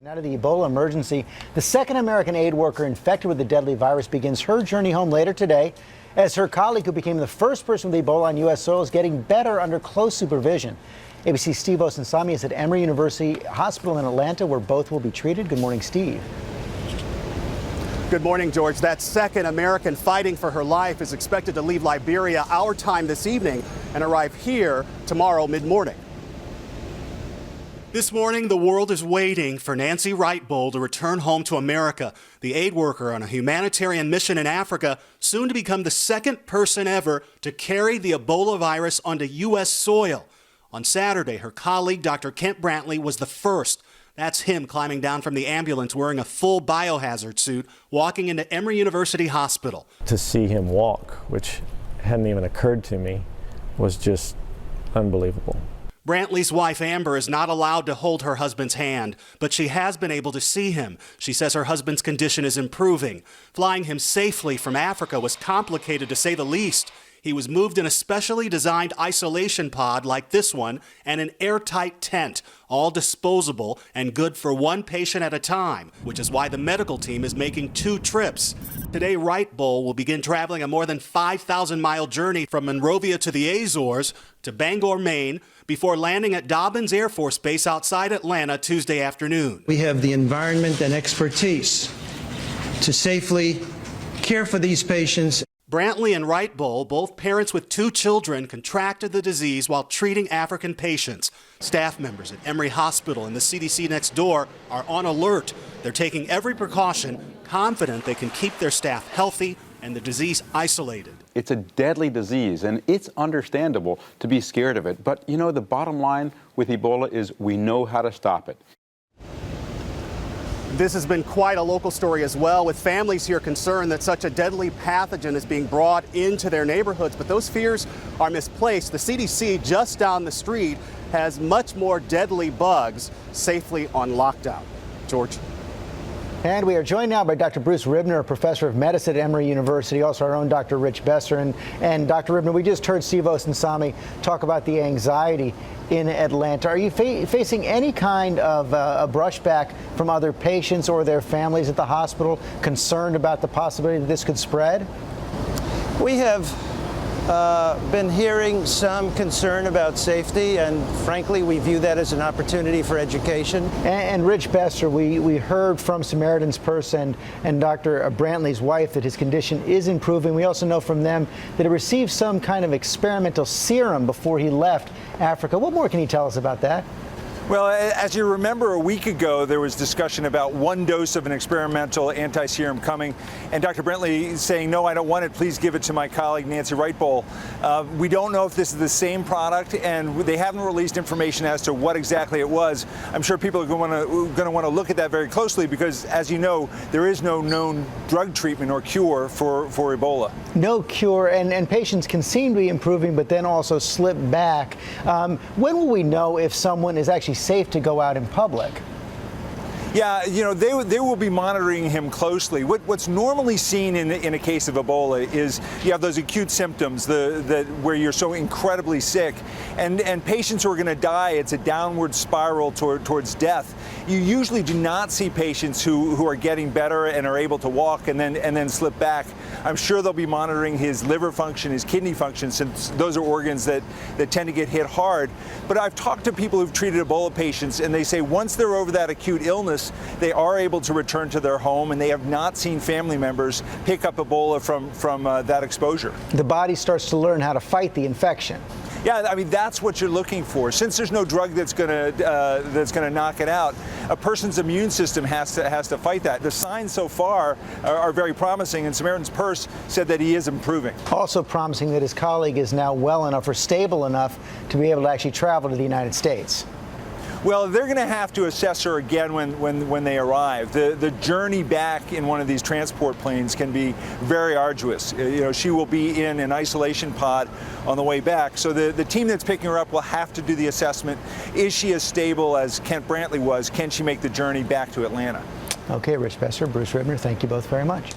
Out of the Ebola emergency, the second American aid worker infected with the deadly virus begins her journey home later today as her colleague, who became the first person with Ebola on U.S. soil, is getting better under close supervision. ABC's Steve Osunsami is at Emory University Hospital in Atlanta, where both will be treated. Good morning, Steve. Good morning, George. That second American fighting for her life is expected to leave Liberia our time this evening and arrive here tomorrow mid-morning. This morning, the world is waiting for Nancy Writebol to return home to America. The aid worker on a humanitarian mission in Africa, soon to become the second person ever to carry the Ebola virus onto U.S. soil. On Saturday, her colleague, Dr. Kent Brantley, was the first. That's him climbing down from the ambulance wearing a full biohazard suit, walking into Emory University Hospital. To see him walk, which hadn't even occurred to me, was just unbelievable. Brantley's wife, Amber, is not allowed to hold her husband's hand, but she has been able to see him. She says her husband's condition is improving. Flying him safely from Africa was complicated, to say the least. He was moved in a specially designed isolation pod like this one and an airtight tent, all disposable and good for one patient at a time, which is why the medical team is making 2 trips. Today, Writebol will begin traveling a more than 5,000-mile journey from Monrovia to the Azores to Bangor, Maine, before landing at Dobbins Air Force Base outside Atlanta Tuesday afternoon. We have the environment and expertise to safely care for these patients. Brantley and Writebol, both parents with 2 children, contracted the disease while treating African patients. Staff members at Emory Hospital and the CDC next door are on alert. They're taking every precaution, confident they can keep their staff healthy and the disease isolated. It's a deadly disease, and it's understandable to be scared of it. But, you know, the bottom line with Ebola is we know how to stop it. This has been quite a local story as well, with families here concerned that such a deadly pathogen is being brought into their neighborhoods. But those fears are misplaced. The CDC just down the street has much more deadly bugs safely on lockdown. George. And we are joined now by Dr. Bruce Ribner, a professor of medicine at Emory University, also our own Dr. Rich Besser. And Dr. Ribner, we just heard Steve Osunsami talk about the anxiety in Atlanta. Are you facing any kind of a brushback from other patients or their families at the hospital, concerned about the possibility that this could spread? We have been hearing some concern about safety, and frankly, we view that as an opportunity for education. And Rich Besser, we heard from Samaritan's Purse and Dr. Brantley's wife that his condition is improving. We also know from them that he received some kind of experimental serum before he left Africa. What more can you tell us about that? Well, as you remember, a week ago, there was discussion about 1 dose of an experimental anti-serum coming, and Dr. Brantley saying, no, I don't want it, please give it to my colleague, Nancy Writebol. We don't know if this is the same product, and they haven't released information as to what exactly it was. I'm sure people are going to want to look at that very closely because, as you know, there is no known drug treatment or cure for Ebola. No cure, and patients can seem to be improving, but then also slip back. When will we know if someone is actually safe to go out in public? Yeah, you know, they will be monitoring him closely. What's normally seen in a case of Ebola is you have those acute symptoms, where you're so incredibly sick, and patients who are going to die, it's a downward spiral towards death. You usually do not see patients who are getting better and are able to walk and then slip back. I'm sure they'll be monitoring his liver function, his kidney function, since those are organs that tend to get hit hard. But I've talked to people who've treated Ebola patients, and they say once they're over that acute illness, they are able to return to their home, and they have not seen family members pick up Ebola from that exposure. The body starts to learn how to fight the infection. Yeah, I mean, that's what you're looking for. Since there's no drug that's going to knock it out, a person's immune system has to fight that. The signs so far are very promising, and Samaritan's Purse said that he is improving. Also promising that his colleague is now well enough or stable enough to be able to actually travel to the United States. Well, they're going to have to assess her again when they arrive. The journey back in one of these transport planes can be very arduous. You know, she will be in an isolation pod on the way back. So the team that's picking her up will have to do the assessment. Is she as stable as Kent Brantley was? Can she make the journey back to Atlanta? Okay, Rich Besser, Bruce Ribner, thank you both very much.